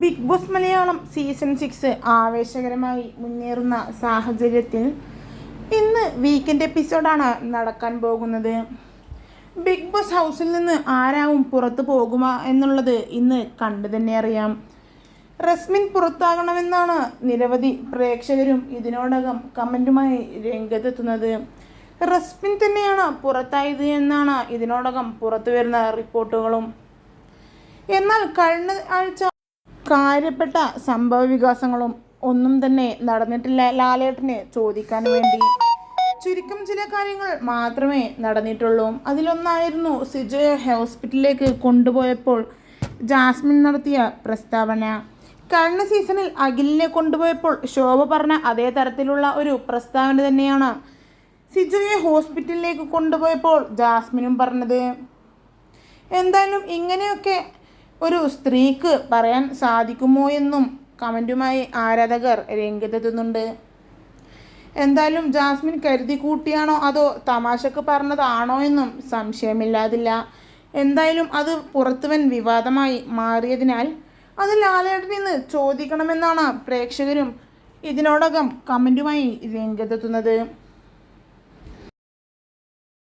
Big boss Malayalam season 6 ആവേശകരമായി മുന്നേറുന്ന സാഹചര്യത്തിൽ ഇന്ന് വീക്കെൻഡ് എപ്പിസോഡാണ് നടക്കാൻ പോകുന്നത്. ബിഗ് ബോസ് ഹൗസിൽ നിന്ന് ആരാവും പുറത്തു പോകുക എന്നുള്ളത് ഇന്ന് കണ്ടു തന്നെ അറിയാം. റസ്മിൻ പുറത്താകണമെന്നാണ് നിരവധി പ്രേക്ഷകരും ഇതിനോടകം കമൻറ്റുമായി രംഗത്തെത്തുന്നത്. റസ്മിൻ തന്നെയാണ് പുറത്തായത് എന്നാണ് ഇതിനോടകം പുറത്തു വരുന്ന റിപ്പോർട്ടുകളും. എന്നാൽ കഴിഞ്ഞ ആഴ്ച കാര്യപ്പെട്ട സംഭവ വികാസങ്ങളും ഒന്നും തന്നെ നടന്നിട്ടില്ല. ലാലേട്ടനെ ചോദിക്കാൻ വേണ്ടി ചുരുക്കം ചില കാര്യങ്ങൾ മാത്രമേ നടന്നിട്ടുള്ളൂ. അതിലൊന്നായിരുന്നു സിജോയെ ഹോസ്പിറ്റലിലേക്ക് കൊണ്ടുപോയപ്പോൾ ജാസ്മിൻ നടത്തിയ പ്രസ്താവന. കഴിഞ്ഞ സീസണിൽ അഖിലിനെ കൊണ്ടുപോയപ്പോൾ ശോഭ പറഞ്ഞ അതേ തരത്തിലുള്ള ഒരു പ്രസ്താവന തന്നെയാണ് സിജോയെ ഹോസ്പിറ്റലിലേക്ക് കൊണ്ടുപോയപ്പോൾ ജാസ്മിനും പറഞ്ഞത്. എന്തായാലും ഇങ്ങനെയൊക്കെ ഒരു സ്ത്രീക്ക് പറയാൻ സാധിക്കുമോ എന്നും കമൻറ്റുമായി ആരാധകർ രംഗത്തെത്തുന്നുണ്ട്. എന്തായാലും ജാസ്മിൻ കരുതി കൂട്ടിയാണോ അതോ തമാശക്ക് പറഞ്ഞതാണോ എന്നും സംശയമില്ലാതില്ല. എന്തായാലും അത് പുറത്തുവൻ വിവാദമായി മാറിയതിനാൽ അത് ലാലേട്ടനിൽ നിന്ന് ചോദിക്കണമെന്നാണ് പ്രേക്ഷകരും ഇതിനോടകം കമൻറ്റുമായി രംഗത്തെത്തുന്നത്.